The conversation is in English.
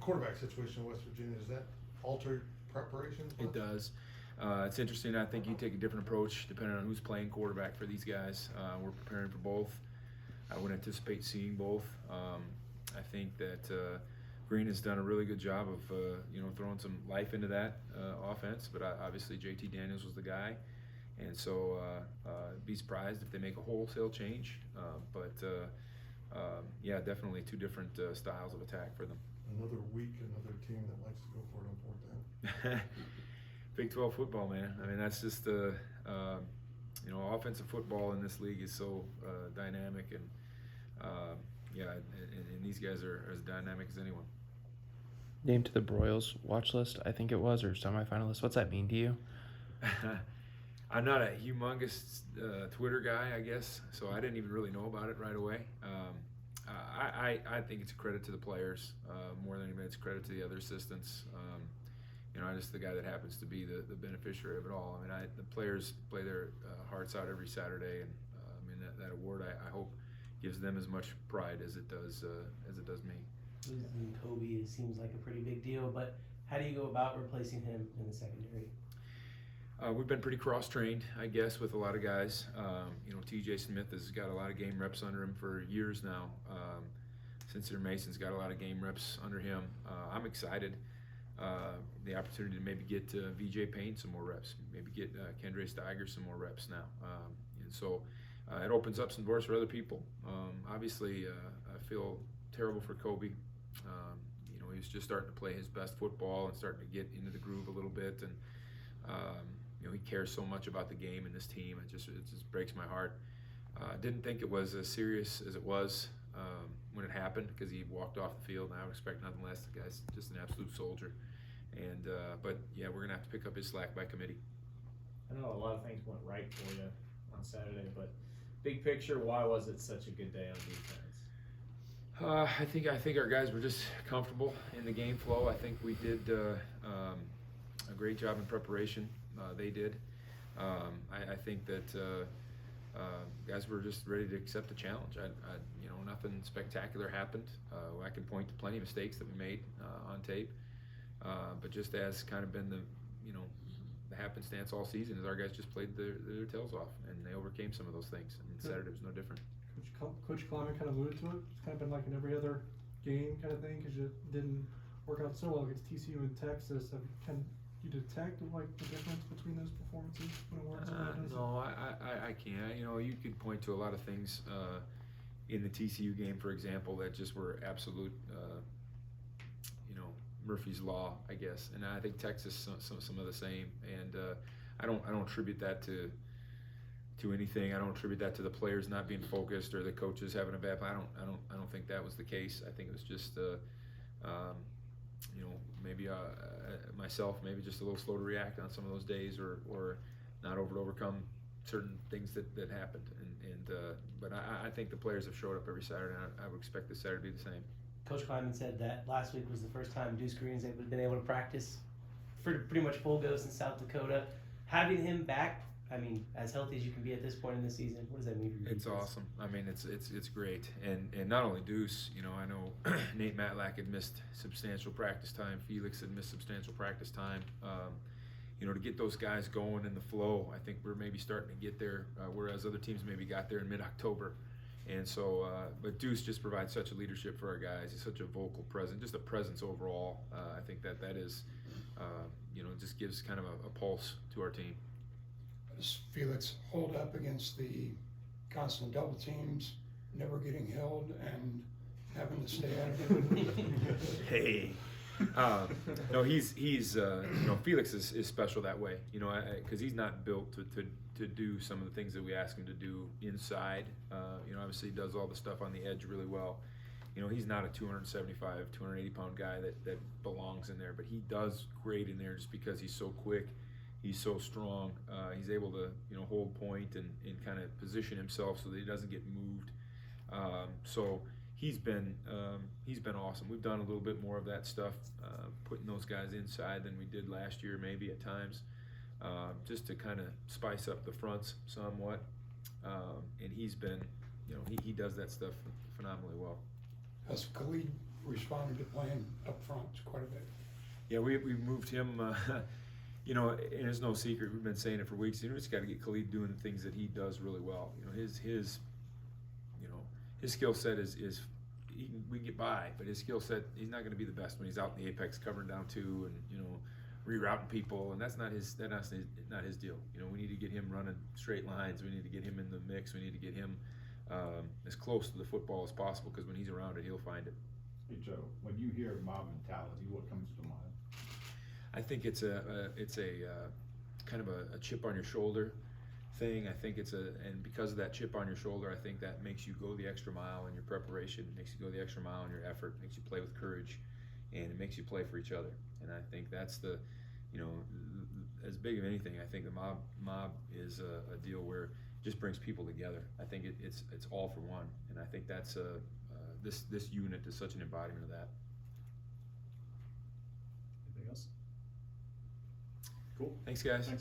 quarterback situation in West Virginia, does that alter preparations? It does. It's interesting. I think you take a different approach depending on who's playing quarterback for these guys. We're preparing for both. I would anticipate seeing both. I think that Green has done a really good job of throwing some life into that offense. But obviously JT Daniels was the guy, and so be surprised if they make a wholesale change. Yeah, definitely two different styles of attack for them. Another week, another team that likes to go for it on 4th down. Big 12 football, man. I mean, that's just offensive football in this league is so dynamic, and and these guys are as dynamic as anyone. Named to the Broyles watch list, I think it was, or semifinalist. What's that mean to you? I'm not a humongous Twitter guy, I guess, so I didn't even really know about it right away. I think it's a credit to the players more than anybody. It's a credit to the other assistants. I'm just the guy that happens to be the beneficiary of it all. I mean, the players play their hearts out every Saturday, and that award I hope gives them as much pride as it does me. Losing Kobe seems like a pretty big deal, but how do you go about replacing him in the secondary? We've been pretty cross-trained, I guess, with a lot of guys. T.J. Smith has got a lot of game reps under him for years now. Sincere Mason's got a lot of game reps under him. I'm excited. The opportunity to maybe get V.J. Payne some more reps, maybe get Kendre Steiger some more reps now. And so it opens up some doors for other people. Obviously, I feel terrible for Kobe. He was just starting to play his best football and starting to get into the groove a little bit. And he cares so much about the game and this team. It just breaks my heart. Didn't think it was as serious as it was when it happened, because he walked off the field, and I would expect nothing less. The guy's just an absolute soldier. And but yeah, we're gonna have to pick up his slack by committee. I know a lot of things went right for you on Saturday, but big picture, why was it such a good day on defense? I think our guys were just comfortable in the game flow. I think we did a great job in preparation. They did. I think that guys were just ready to accept the challenge. Nothing spectacular happened. I can point to plenty of mistakes that we made on tape, but just as kind of been the happenstance all season, is our guys just played their tails off, and they overcame some of those things. And Saturday was no different. Coach Klanderman kind of alluded to it. It's kind of been like in every other game kind of thing, because you didn't work out so well against TCU and Texas. Can you detect like the difference between those performances when it works? No, I can't. You could point to a lot of things in the TCU game, for example, that just were absolute, Murphy's Law, I guess. And I think Texas some of the same. And I don't attribute that to anything. I don't attribute that to the players not being focused or the coaches having a bad play. I don't think that was the case. I think it was just maybe myself, maybe just a little slow to react on some of those days, or not overcome certain things that happened. But I think the players have showed up every Saturday, and I would expect this Saturday to be the same. Coach Kleiman said that last week was the first time Deuce Green's been able to practice for pretty much full goes in South Dakota. Having him back, I mean, as healthy as you can be at this point in the season, what does that mean for you? It's awesome. I mean, it's great. And not only Deuce, I know Nate Matlack had missed substantial practice time. Felix had missed substantial practice time. To get those guys going in the flow, I think we're maybe starting to get there, whereas other teams maybe got there in mid-October. And so, but Deuce just provides such a leadership for our guys. He's such a vocal presence, just a presence overall. I think that is, just gives kind of a pulse to our team. Does Felix hold up against the constant double teams, never getting held, and having to stay out of it? Hey. No, he's Felix is special that way, because he's not built to do some of the things that we ask him to do inside. Obviously he does all the stuff on the edge really well. He's not a 275, 280 pound guy that belongs in there, but he does great in there just because he's so quick, he's so strong. He's able to hold point and kind of position himself so that he doesn't get moved. So he's been awesome. We've done a little bit more of that stuff, putting those guys inside than we did last year, maybe at times, just to kind of spice up the fronts somewhat. And he's been, he does that stuff phenomenally well. Has Khalid responded to playing up front quite a bit. Yeah, we moved him. You know, and it's no secret. We've been saying it for weeks. You know, just got to get Khalid doing the things that he does really well. You know, his skill set is we can get by, but his skill set, he's not going to be the best when he's out in the apex covering down two and, you know, rerouting people, and that's not his deal. You know, we need to get him running straight lines. We need to get him in the mix. We need to get him as close to the football as possible, because when he's around it, he'll find it. Hey Joe, when you hear mob mentality, what comes to mind? I think it's a kind of a chip on your shoulder thing. I think and because of that chip on your shoulder, I think that makes you go the extra mile in your preparation, makes you go the extra mile in your effort, makes you play with courage, and it makes you play for each other. And I think that's as big of anything, I think the mob is a deal where it just brings people together. I think it's all for one, and I think that's this unit is such an embodiment of that. Anything else? Cool. Thanks, guys. Thanks.